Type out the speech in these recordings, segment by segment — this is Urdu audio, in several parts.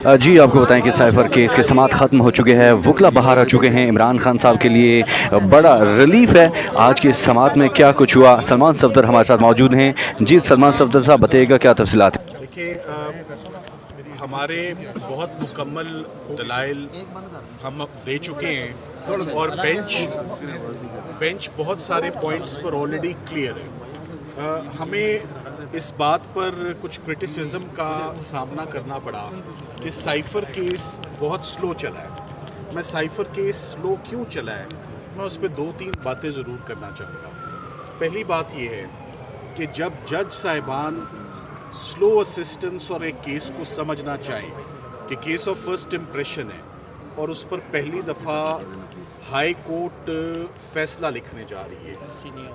جی آپ کو بتائیں کہ سائفر کیس کے سماعت ختم ہو چکے ہیں، وکلا باہر آ چکے ہیں۔ عمران خان صاحب کے لیے بڑا ریلیف ہے۔ آج کی سماعت میں کیا کچھ ہوا؟ سلمان صفدر ہمارے ساتھ موجود ہیں۔ جی سلمان صفدر صاحب بتائیے گا کیا تفصیلات ہیں؟ دیکھیں، ہمارے بہت مکمل دلائل ہم اب دے چکے ہیں اور بینچ بہت سارے پوائنٹس پر آلریڈی کلیئر ہے۔ ہمیں اس بات پر کچھ کرٹیسزم کا سامنا کرنا پڑا کہ سائفر کیس بہت سلو چلا ہے۔ میں سائفر کیس سلو کیوں چلا ہے، میں اس پہ 2-3 باتیں ضرور کرنا چاہوں گا۔ پہلی بات یہ ہے کہ جب جج صاحبان سلو اسسٹنس اور ایک کیس کو سمجھنا چاہیں کہ کیس آف فرسٹ امپریشن ہے اور اس پر پہلی دفعہ ہائی کورٹ فیصلہ لکھنے جا رہی ہے،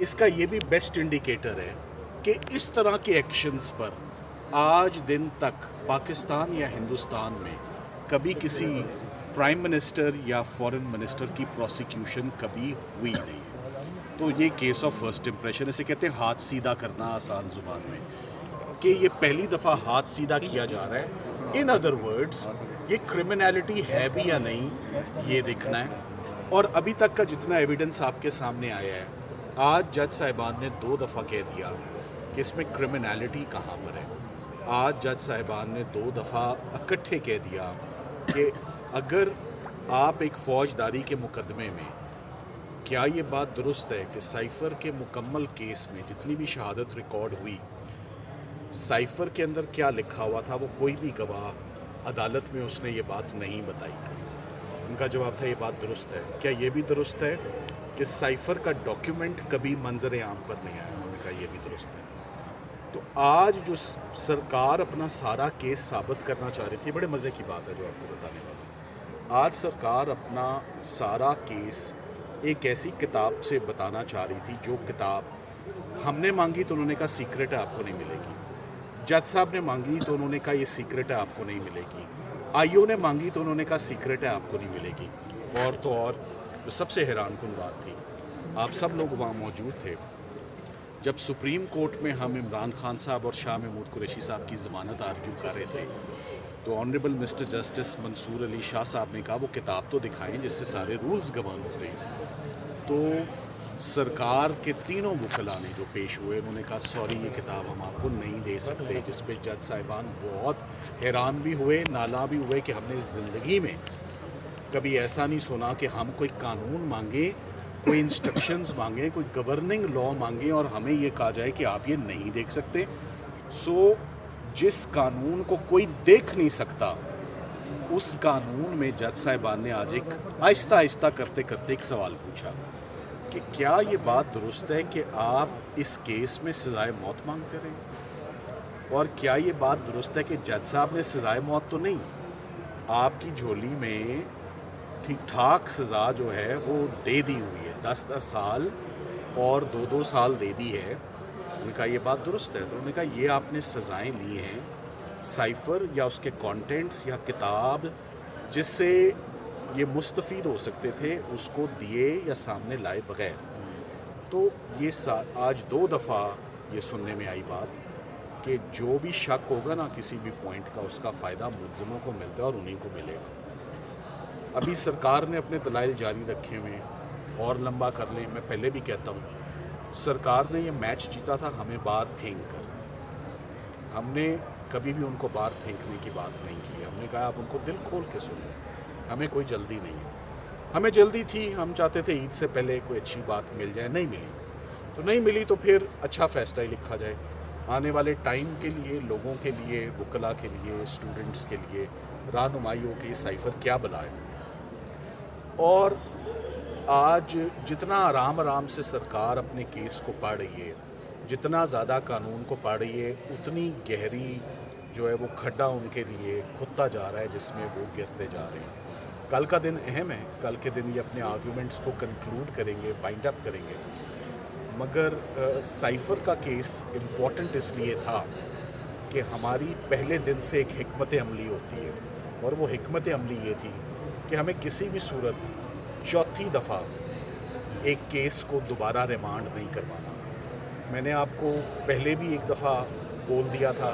اس کا یہ بھی بیسٹ انڈیکیٹر ہے کہ اس طرح کے ایکشنز پر آج دن تک پاکستان یا ہندوستان میں کبھی کسی پرائم منسٹر یا فورن منسٹر کی پروسیکیوشن کبھی ہوئی نہیں ہے۔ تو یہ کیس آف فرسٹ امپریشن، اسے کہتے ہیں ہاتھ سیدھا کرنا آسان زبان میں، کہ یہ پہلی دفعہ ہاتھ سیدھا کیا جا رہا ہے۔ ان ادر ورڈز یہ کرمنالٹی ہے بھی یا نہیں یہ دیکھنا ہے۔ اور ابھی تک کا جتنا ایویڈنس آپ کے سامنے آیا ہے، آج جج صاحبان نے 2 دفعہ کہہ دیا کہ اس میں کرمنالٹی کہاں پر ہے۔ آج جج صاحبان نے 2 دفعہ اکٹھے کہہ دیا کہ اگر آپ ایک فوجداری کے مقدمے میں، کیا یہ بات درست ہے کہ سائفر کے مکمل کیس میں جتنی بھی شہادت ریکارڈ ہوئی، سائفر کے اندر کیا لکھا ہوا تھا وہ کوئی بھی گواہ عدالت میں اس نے یہ بات نہیں بتائی۔ ان کا جواب تھا یہ بات درست ہے۔ کیا یہ بھی درست ہے کہ سائفر کا ڈاکیومنٹ کبھی منظر عام پر نہیں آیا؟ انہوں نے کہا یہ بھی درست ہے۔ تو آج جو سرکار اپنا سارا کیس ثابت کرنا چاہ رہی تھی، بڑے مزے کی بات ہے جو آپ کو بتانے والا ہوں۔ آج سرکار اپنا سارا کیس ایک ایسی کتاب سے بتانا چاہ رہی تھی جو کتاب ہم نے مانگی تو انہوں نے کہا سیکرٹ ہے، آپ کو نہیں ملے گی۔ جج صاحب نے مانگی تو انہوں نے کہا یہ سیکرٹ ہے، آپ کو نہیں ملے گی۔ آئی او نے مانگی تو انہوں نے کہا سیکرٹ ہے، آپ کو نہیں ملے گی۔ اور تو اور جو سب سے حیران کن بات تھی، آپ سب لوگ وہاں موجود تھے جب سپریم کورٹ میں ہم عمران خان صاحب اور شاہ محمود قریشی صاحب کی ضمانت آرگیو کر رہے تھے، تو آنریبل مسٹر جسٹس منصور علی شاہ صاحب نے کہا وہ کتاب تو دکھائیں جس سے سارے رولز گورن ہوتے ہیں۔ تو سرکار کے تینوں وکلاء نے جو پیش ہوئے، انہوں نے کہا سوری یہ کتاب ہم آپ کو نہیں دے سکتے، جس پہ جج صاحبان بہت حیران بھی ہوئے، نالاں بھی ہوئے کہ ہم نے زندگی میں کبھی ایسا نہیں سنا کہ ہم کوئی قانون مانگیں، کوئی انسٹرکشنز مانگیں، کوئی گورننگ لا مانگیں اور ہمیں یہ کہا جائے کہ آپ یہ نہیں دیکھ سکتے۔ سو جس قانون کو کوئی دیکھ نہیں سکتا، اس قانون میں جج صاحبان نے آج ایک آہستہ آہستہ کرتے کرتے ایک سوال پوچھا کہ کیا یہ بات درست ہے کہ آپ اس کیس میں سزائے موت مانگتے رہے؟ اور کیا یہ بات درست ہے کہ جج صاحب نے سزائے موت تو نہیں، آپ کی جھولی میں ٹھیک ٹھاک سزا جو ہے وہ دے دی ہوئی ہے، 10 سال اور 2 سال دے دی ہے۔ انہوں نے کہا یہ بات درست ہے؟ تو انہوں نے کہا یہ آپ نے سزائیں لی ہیں سائفر یا اس کے کانٹینٹس یا کتاب جس سے یہ مستفید ہو سکتے تھے اس کو دیے یا سامنے لائے بغیر۔ تو یہ آج 2 دفعہ یہ سننے میں آئی بات کہ جو بھی شک ہوگا نا کسی بھی پوائنٹ کا، اس کا فائدہ ملزموں کو ملتا ہے اور انہیں کو ملے گا۔ ابھی سرکار نے اپنے دلائل جاری رکھے ہوئے، اور لمبا کر لیں، میں پہلے بھی کہتا ہوں سرکار نے یہ میچ جیتا تھا ہمیں باہر پھینک کر۔ ہم نے کبھی بھی ان کو باہر پھینکنے کی بات نہیں کی، ہم نے کہا آپ ان کو دل کھول کے سن لیں، ہمیں کوئی جلدی نہیں ہے۔ ہمیں جلدی تھی، ہم چاہتے تھے عید سے پہلے کوئی اچھی بات مل جائے، نہیں ملی تو نہیں ملی، تو پھر اچھا فیصلہ ہی لکھا جائے آنے والے ٹائم کے لیے، لوگوں کے لیے، وکلاء کے لیے، اسٹوڈنٹس کے لیے، رہنمائیوں کے سائفر کیا بلا ہے۔ اور آج جتنا آرام سے سرکار اپنے کیس کو پڑھ رہی ہے، جتنا زیادہ قانون کو پڑھ رہی ہے، اتنی گہری جو ہے وہ کھڈا ان کے لیے کھدتا جا رہا ہے جس میں وہ گرتے جا رہے ہیں۔ کل کا دن اہم ہے، کل کے دن یہ اپنے آرگیومنٹس کو کنکلوڈ کریں گے، وائنڈ اپ کریں گے، مگر سائفر کا کیس امپورٹنٹ اس لیے تھا کہ ہماری پہلے دن سے ایک حکمت عملی ہوتی ہے، اور وہ حکمت عملی یہ تھی کہ ہمیں کسی بھی صورت 4تھی دفعہ ایک کیس کو دوبارہ ریمانڈ نہیں کروانا۔ میں نے آپ کو پہلے بھی ایک دفعہ بول دیا تھا،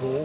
2